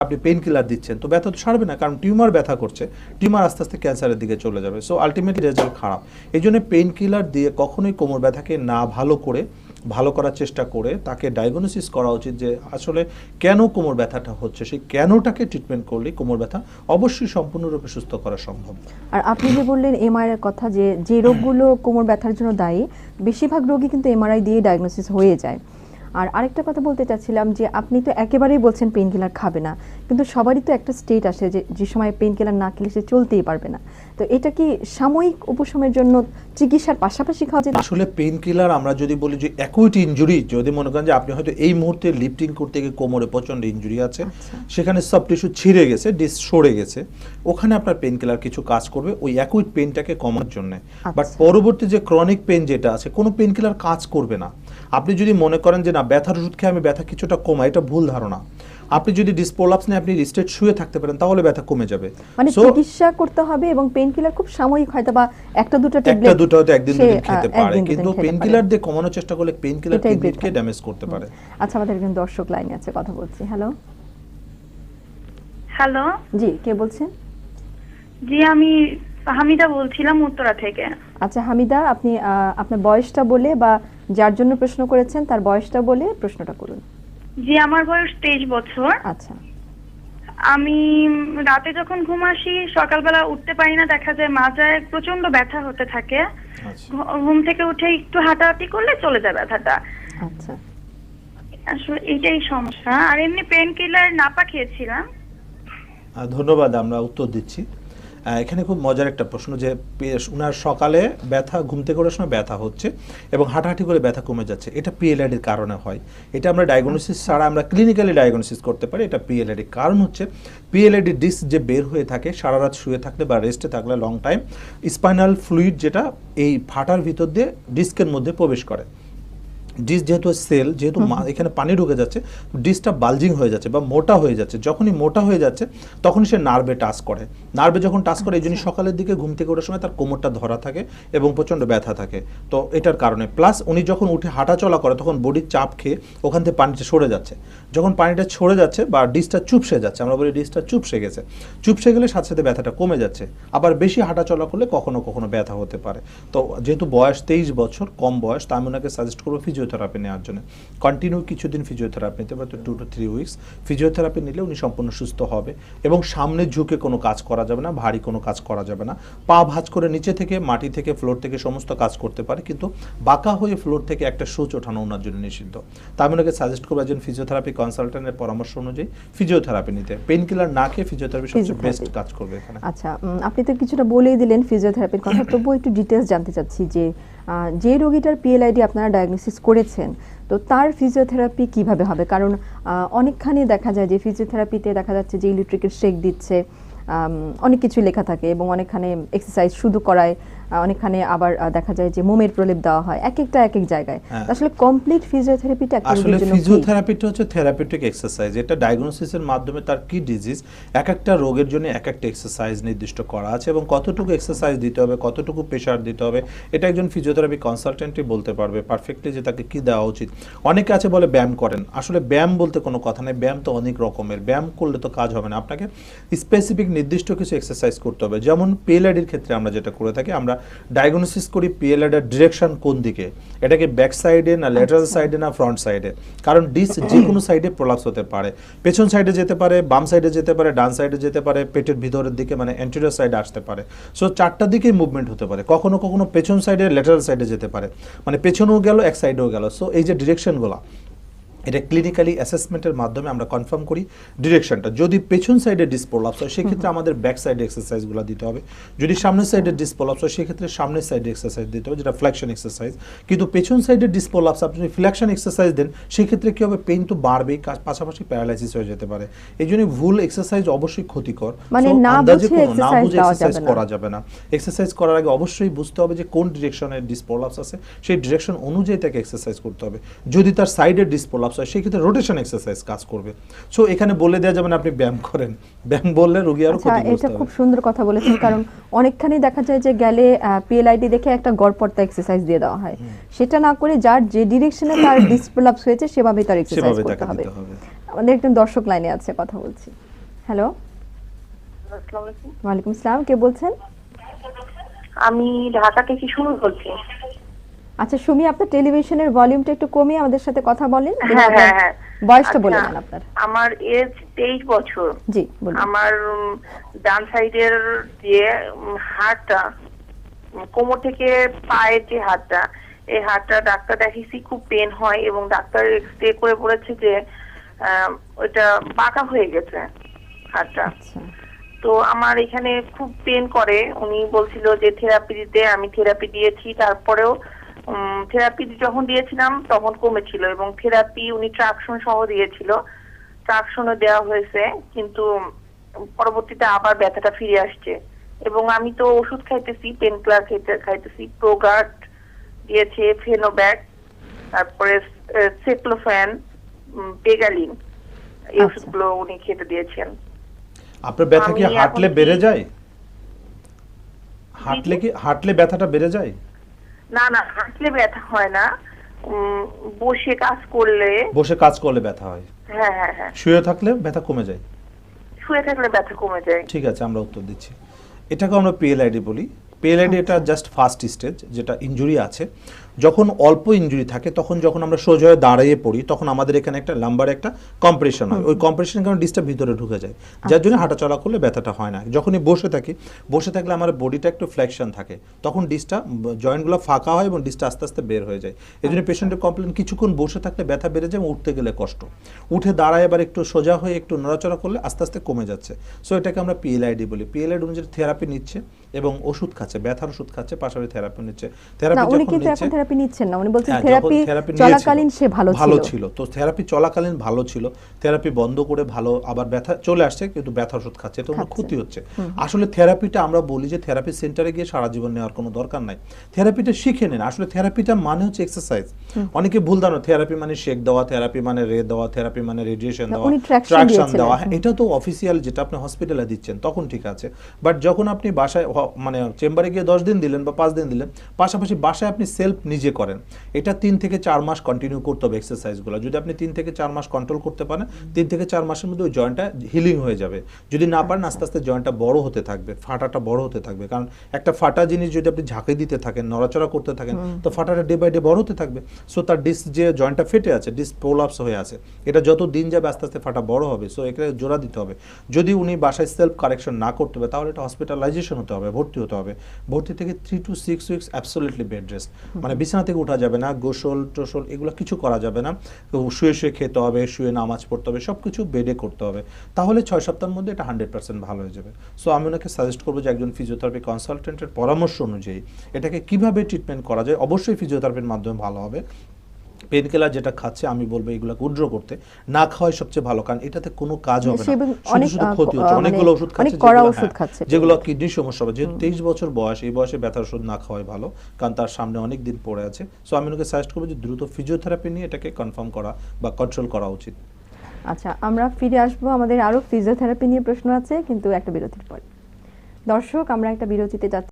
আপনি pain killer দিচ্ছেন, তো ব্যথা তো সারবে না, কারণ টিউমার ব্যথা করছে, টিউমার আস্তে আস্তে ক্যান্সারের দিকে চলে যাবে। সো আলটিমেটলি রেজাল্ট খারাপ। এই জন্য পেইন কিলার দিয়ে কখনোই কোমর ব্যথাকে না ভালো করার চেষ্টা করে তাকে ডায়াগনোসিস করা উচিত যে আসলে কেন কোমর ব্যথাটা হচ্ছে, সেই কেনটাকে ট্রিটমেন্ট করলে কোমর ব্যথা অবশ্যই সম্পূর্ণরূপে সুস্থ করা সম্ভব। আর আপনি যে বললেন এমআরআই এর কথা, যে রোগগুলো কোমর ব্যথার জন্য দায়ী, বেশিরভাগ রোগী কিন্তু এমআরআই দিয়ে ডায়াগনোসিস হয়ে যায়। আর আরেকটা কথা বলতে চাচ্ছিলাম যে আপনি তো একেবারেই বলছেন পেইন কিলার খাবে না, কিন্তু সবারই তো একটা স্টেট আসে যে সময় পেইন কিলার না খেলে সে চলতেই পারবে না। তো এটা কি সাময়িক উপশমের জন্য চিকিৎসার পাশাপাশি খাওয়া যায়? আসলে পেইন কিলার আমরা যদি বলি যে অ্যাকুইট ইনজুরি, যদি মনে করেন যে আপনি হয়তো এই মুহূর্তে লিফটিং করতে গিয়ে কোমরে প্রচন্ড ইনজুরি আছে, সেখানে সব টিস্যু ছিঁড়ে গেছে, ডিস্ক সরে গেছে, ওখানে আপনার পেইন কিলার কিছু কাজ করবে ওই অ্যাকুইট পেইনটাকে কমানোর জন্য। বাট পরবর্তী যে ক্রনিক পেইন যেটা আছে, কোনো পেইন কিলার কাজ করবে না। আপনি যদি মনে করেন যে না ব্যথার ওষুধ খেয়ে আমি ব্যথা কিছুটা কমাই, এটা ভুল ধারণা। আপনি যদি ডিসপ্রোলাপস নিয়ে আপনি স্ট্রেট শুয়ে থাকতে পারেন তাহলে ব্যথা কমে যাবে। মানে চিকিৎসা করতে হবে এবং পেইন কিলার খুব সাময়িক হয়তো বা একটা দুটো হয়তো একদিন দুদিন খেতে পারে, কিন্তু পেইন কিলার দিয়ে কমানোর চেষ্টা করলে পেইন কিলার কিডনিকে ড্যামেজ করতে পারে। আচ্ছা, আমাদের একজন দর্শক লাইনে আছে, কথা বলছি। হ্যালো, জি, কে বলছেন? জি আমি হামিদা বলছিলাম উত্তরা থেকে। আচ্ছা হামিদা, আপনি আপনার বয়সটা বলে বা যার জন্য প্রশ্ন করেছেন তার বয়সটা বলে প্রশ্নটা করুন। জি আমার বয়স 23 বছর। আচ্ছা, আমি রাতে যখন ঘুম আসি সকালবেলা উঠতে পারি না, দেখা যায় মাজায় প্রচন্ড ব্যথা হতে থাকে। ঘুম থেকে উঠে একটু হাঁটাহাঁটি করলে চলে যায় ব্যথাটা। আচ্ছা, আসলে এটাই সমস্যা। আর এমনি পেন কিলার নাপা খেয়েছিলাম। ধন্যবাদ, আমরা উত্তর দিচ্ছি। এখানে খুব মজার একটা প্রশ্ন যে উনার সকালে ব্যথা, ঘুম থেকে ওঠার সময় ব্যথা হচ্ছে এবং হাঁটাহাঁটি করে ব্যথা কমে যাচ্ছে, এটা পিএলআইডির কারণে হয়। এটা আমরা ডায়াগনোসিস ছাড়া আমরা ক্লিনিক্যালি ডায়াগনোসিস করতে পারি এটা পিএলআইডি। কারণ হচ্ছে পিএলআইডি ডিস্ক যে বের হয়ে থাকে সারা রাত শুয়ে থাকলে বা রেস্টে থাকলে লং টাইম, স্পাইনাল ফ্লুইড যেটা এই ফাটার ভিতর দিয়ে ডিস্কের মধ্যে প্রবেশ করে। ডিস্ক যেহেতু সেল, যেহেতু এখানে পানি ঢুকে যাচ্ছে, ডিস্কটা বালজিং হয়ে যাচ্ছে বা মোটা হয়ে যাচ্ছে। যখনই মোটা হয়ে যাচ্ছে তখনই সে নার্ভে টাচ করে। নার্ভে যখন টাচ করে, এই জন্য সকালের দিকে ঘুম থেকে ওঠার সময় তার কোমরটা ধরা থাকে এবং প্রচণ্ড ব্যথা থাকে। তো এটার কারণে প্লাস উনি যখন উঠে হাঁটা চলা করে তখন বডির চাপ খেয়ে ওখান থেকে পানিটা সরে যাচ্ছে। যখন পানিটা সরে যাচ্ছে বা ডিস্কটা চুপসে যাচ্ছে, আমরা বলি ডিস্কটা চুপসে গেছে, চুপসে গেলে সাথে সাথে ব্যথাটা কমে যাচ্ছে। আবার বেশি হাঁটা চলা করলে কখনো কখনো ব্যথা হতে পারে। তো যেহেতু বয়স 23 বছর, কম বয়স, তা আমি ওনাকে সাজেস্ট করবো ফিজিওথেরাপি নেওয়ার জন্য। কন্টিনিউ কিছুদিন ফিজিওথেরাপি নিতে পারে, 2 to 3 উইকস ফিজিওথেরাপি নিলে উনি সম্পূর্ণ সুস্থ হবে। এবং সামনে ঝুঁকে কোনো কাজ করা যাবে না, ভারী কোনো কাজ করা যাবে না। পা ভাঁজ করে নিচে থেকে, মাটি থেকে, ফ্লোর থেকে সমস্ত কাজ করতে পারে, কিন্তু বাঁকা হয়ে ফ্লোর থেকে একটা সুচ ওঠানো ওনার জন্য নিষিদ্ধ। তা আমি ওনাকে সাজেস্ট করবো একজন ফিজিওথেরাপি কনসালটেন্টের পরামর্শ অনুযায়ী ফিজিওথেরাপি নিতে। পেইন কিলার না খেয়ে ফিজিওথেরাপি সবচেয়ে বেস্ট কাজ করবে এখানে। আচ্ছা, আপনি তো কিছুটা বলেই দিলেন ফিজিওথেরাপির কথা, তবুও একটু ডিটেইলস জানতে চাচ্ছি যে রোগীটার পিএলআইডি আপনারা ডায়াগনোসিস করেছেন, তো তার ফিজিওথেরাপি কিভাবে হবে? কারণ অনেকখানি দেখা যায় যে ফিজিওথেরাপিতে দেখা যাচ্ছে যে ইলেকট্রিক্যাল শেক দিচ্ছে, অনেক কিছু লেখা থাকে এবং অনেকখানে এক্সারসাইজ শুধু করায়, অনেকখানে আবার দেখা যায় যে মোমের প্রলেপ দেওয়া হয়, এক এক জায়গায়। আসলে কমপ্লিট ফিজিওথেরাপিটা আসলে ফিজিওথেরাপিটা হচ্ছে থেরাপিউটিক এক্সারসাইজ। এটা ডায়াগনোসিসের মাধ্যমে তার কি ডিজিজ, এক একটা রোগের জন্য এক একটা এক্সারসাইজ নির্দিষ্ট করা আছে এবং কতটুকু এক্সারসাইজ দিতে হবে, কতটুকু প্রেশার দিতে হবে, এটা একজন ফিজিওথেরাপি কনসালটেন্টই বলতে পারবে পারফেক্টলি যে তাকে কি দেওয়া উচিত। অনেকে আছে বলে ব্যায়াম করেন, আসলে ব্যায়াম বলতে কোনো কথা নেই, ব্যায়াম তো অনেক রকমের, ব্যায়াম করলে তো কাজ হবে না। আপনাকে স্পেসিফিক নির্দিষ্ট কিছু এক্সারসাইজ করতে হবে। যেমন পিএলআইডির ক্ষেত্রে আমরা যেটা করে থাকি, আমরা ডায়াগনোসিস করি পিএলআইডির ডিরেকশন কোন দিকে, এটাকে ব্যাক সাইডে না ল্যাটারাল সাইডে না ফ্রন্ট সাইডে। কারণ ডিস্ক যে কোনো সাইডে প্রলাপস হতে পারে, পেছন সাইডে যেতে পারে, বাম সাইডে যেতে পারে, ডান সাইডে যেতে পারে, পেটের ভিতরের দিকে মানে অ্যান্টেরিয়র সাইডে আসতে পারে। সো চারটা দিকেই মুভমেন্ট হতে পারে, কখনো কখনো পেছন সাইডে ল্যাটারাল সাইডে যেতে পারে, মানে পেছনেও গেল এক সাইডেও গেল। সো এই যে ডিরেকশনগুলো, এটা ক্লিনিক্যালি অ্যাসেসমেন্টের মাধ্যমে আমরা কনফার্ম করি ডিরেকশনটা। যদি পেছন সাইডে ডিসপ্রলাপস হয় সেক্ষেত্রে আমাদের ব্যাক সাইডে এক্সারসাইজগুলো দিতে হবে। যদি সামনের সাইডে ডিসপ্রলাপস হয় সেক্ষেত্রে সামনের সাইডে এক্সারসাইজ দিতে হবে, যেটা ফ্লেকশন এক্সারসাইজ। কিন্তু পেছন সাইডে ডিসপ্রলাপস আপনি যদি ফ্লেকশন এক্সারসাইজ দেন সেক্ষেত্রে কী হবে, পেইন তো বাড়বেই, পাশাপাশি প্যারালাইসিস হয়ে যেতে পারে। এই জন্য ভুল এক্সারসাইজ অবশ্যই ক্ষতিকর, না বুঝে এক্সারসাইজ করা যাবে না। এক্সারসাইজ করার আগে অবশ্যই বুঝতে হবে যে কোন ডিরেকশনে ডিসপ্রলাপস আছে, সেই ডিরেকশন অনুযায়ী তাকে এক্সারসাইজ করতে হবে। যদি তার সাইডে ডিসপ্রলাপস হয় সেক্ষেত্রে রোটেশন এক্সারসাইজ কাজ করবে। সো এখানে বলে দেওয়া যাবে না আপনি ব্যায়াম করেন, ব্যায়াম বললে রোগী আরো ক্ষতিগ্রস্ত হবে। এটা খুব সুন্দর কথা বলেছেন, কারণ অনেকখানি দেখা যায় যে গেলে পিএলআইডি দেখে একটা গড়পড়তা এক্সারসাইজ দিয়ে দেওয়া হয়, সেটা না করে যার যে ডিরেকশনে তার ডিসপ্রলাপস হয়েছে সেভাবেই তার এক্সারসাইজ করতে হবে। আমাদের একজন দর্শক লাইনে আছে, কথা বলছি। হ্যালো, আসসালামু আলাইকুম। ওয়ালাইকুম আসসালাম, কে বলছেন? আমি ঢাকা থেকে সুমি বলছি। আচ্ছা সুমি, আপনার টেলিভিশনের ভলিউমটা একটু কমিয়ে আমাদের সাথে কথা বলেন। হ্যাঁ হ্যাঁ হ্যাঁ, বয়সটা বলে দেন আপনার। আমার এজ 23 বছর। জি বলুন। আমার ডান সাইডের যে হাড়টা, কোমর থেকে পায়ের যে হাড়টা, এই হাড়টা ডাক্তার দেখিয়েছি, খুব পেন হয় এবং ডাক্তার এক্সরে করে বলেছে যে ওইটা বাঁকা হয়ে গেছে হাড়টা। আচ্ছা তো আমার এখানে খুব পেন করে, উনি বলছিল যে থেরাপি দিতে, আমি থেরাপি দিয়েছি, তারপরেও থেরাপি যখন দিয়েছিলাম তখন কমেছিল এবং থেরাপি উনি ট্রাকশন সহ দিয়েছিল, ট্রাকশনও দেওয়া হয়েছে, কিন্তু পরবর্তীতে আবার ব্যথাটা ফিরে আসছে এবং আমি তো ওষুধ খাইতেছি, পেন কিলার খাইতেছি, প্রোগার্ড দিয়েছে, ফেনোব্যাক, তারপরে সেক্লোফ্যান, পেগালিন, এই ওষুধগুলো উনি খেতে দিয়েছেন। আপনার ব্যথা কি আমি হাঁটলে এখন বেড়ে কি- যায়? হাঁটলে ব্যথাটা বেড়ে যায়? না না, হাঁটলে ব্যথা হয় না, বসে কাজ করলে। বসে কাজ করলে ব্যথা হয়? হ্যাঁ হ্যাঁ হ্যাঁ, শুয়ে থাকলে ব্যথা কমে যায়? শুয়ে থাকলে ব্যথা কমে যায়। ঠিক আছে, আমরা উত্তর দিচ্ছি। এটাকে আমরা পিএলআইডি বলি। পিএলআইডি এটা জাস্ট ফার্স্ট স্টেজ, যেটা ইনজুরি আছে। যখন অল্প ইনজুরি থাকে, তখন যখন আমরা সোজা হয়ে দাঁড়িয়ে পড়ি, তখন আমাদের এখানে একটা লাম্বার একটা কম্প্রেশন হয়, ওই কম্প্রেশনের কারণে ডিস্টার্ব ভিতরে ঢুকে যায়, যার জন্য হাঁটা চলা করলে ব্যথাটা হয় না। যখনই বসে থাকি, বসে থাকলে আমার বডিটা একটু ফ্লেকশন থাকে, তখন ডিস্টা জয়েন্টগুলো ফাঁকা হয় এবং ডিস্টা আস্তে আস্তে বের হয়ে যায়। এই জন্য পেশেন্টের কমপ্লেন, কিছুক্ষণ বসে থাকলে ব্যথা বেড়ে যায় এবং উঠতে গেলে কষ্ট, উঠে দাঁড়ায় এবার একটু সোজা হয়ে একটু নড়াচড়া করলে আস্তে আস্তে কমে যাচ্ছে। সো এটাকে আমরা পিএলআইডি বলি। পিএলআইডি অনুযায়ী থেরাপি নিচ্ছে এবং ওষুধ খাচ্ছে, ব্যথার ওষুধ খাচ্ছে, পাশাপাশি থেরাপি নিচ্ছে। থেরাপি উনি যখন কিন্তু নিচ্ছে, এখন থেরাপি নিচ্ছেন না, উনি বলছেন হ্যাঁ, থেরাপি যখন থেরাপি চলাকালীন সে ভালো ছিল, তো থেরাপি চলাকালীন ভালো ছিল, থেরাপি বন্ধ করে ভালো আবার ব্যথা চলে আসছে, কিন্তু ব্যথা ওষুধ খাচ্ছে, এটা ওনার ক্ষতি হচ্ছে। আসলে থেরাপিটা আমরা বলি যে থেরাপি সেন্টারে গিয়ে সারা জীবন নেওয়ার কোনো দরকার নাই, থেরাপিটা শিখে নেন। আসলে থেরাপিটা মানে হচ্ছে এক্সারসাইজ। অনেকে ভুল ধারণা, থেরাপি মানে শেক দেওয়া, থেরাপি মানে রে দেওয়া, থেরাপি মানে রেডিয়েশন দেওয়া, উনি traction ট্রাকশন দিয়েছিলেন। দেওয়া। হ্যাঁ, এটা তো অফিসিয়াল, যেটা আপনি হসপিটালে দিচ্ছেন তখন ঠিক আছে, বাট যখন আপনি বাসায় মানে চেম্বারে গিয়ে 10 দিন দিলেন বা 5 দিন দিলেন, পাশাপাশি বাসায় আপনি সেলফ নিজে করেন, এটা 3 থেকে 4 মাস কন্টিনিউ করতে হবে এক্সারসাইজগুলো। যদি আপনি 3 থেকে 4 মাস কন্ট্রোল করতে পারেন, 3 থেকে 4 মাসের মধ্যে ওই জয়েন্টটা হিলিং হয়ে যাবে। যদি না পারেন, আস্তে আস্তে জয়েন্টটা বড় হতে থাকবে, ফাটাটা বড় হতে থাকবে, কারণ একটা ফাটা জিনিস যদি আপনি ঝাঁকে দিতে থাকেন, নড়াচড়া করতে থাকেন, তো ফাটাটা ডে বাই ডে বড় হতে থাকবে। সো তার ডিস্ক যে জয়েন্টটা ফেটে আছে, ডিস্ক প্রোলাপস হয়ে আছে, এটা যত দিন যাবে আস্তে আস্তে ফাটা বড় হবে। সো এখানে জোড়া দিতে হবে। যদি উনি বাসায় সেলফ কারেকশন না করতে পারে, তাহলে এটা হসপিটালাইজেশন হতে হবে, ভর্তি হতে হবে। ভর্তি থেকে 3 to 6 weeks absolutely bed rest, মানে বিছানা থেকে উঠা যাবে না, গোসল টোসল এগুলো কিছু করা যাবে না, শুয়ে শুয়ে খেতে হবে, শুয়ে নামাজ পড়তে হবে, সব কিছু বেডে করতে হবে। তাহলে 6 সপ্তাহের মধ্যে এটা 100% ভালো হয়ে যাবে। সো আমি ওনাকে সাজেস্ট করবো যে একজন ফিজিওথেরাপি কনসালটেন্টের পরামর্শ অনুযায়ী এটাকে কিভাবে ট্রিটমেন্ট করা যায়। অবশ্যই ফিজিওথেরাপির মাধ্যমে ভালো হবে। পেন কিলার যেটা খাচ্ছে, আমি বলবো এগুলোকে উইথড্র করতে না খাওয়াই সবচেয়ে ভালো, কারণ এটাতে কোনো কাজ হবে না, শুধু শুধু ক্ষতি হচ্ছে। অনেকগুলো ওষুধ খাচ্ছে, যেগুলো কিডনির সমস্যা হবে। যেহেতু 23 বছর বয়স, এই বয়সে ব্যথার ওষুধ না খাওয়াই ভালো, কারণ তার সামনে অনেক দিন পড়ে আছে। সো আমি ওনাকে সাজেস্ট করবো যে দ্রুত ফিজিওথেরাপি নিয়ে এটাকে কনফার্ম করা বা কন্ট্রোল করা উচিত। আচ্ছা, আমরা ফিরে আসবো, আমাদের আরো ফিজিওথেরাপি নিয়ে প্রশ্ন আছে, কিন্তু একটা বিরতির পর। দর্শক, আমরা একটা বিরতিতে যাচ্ছি।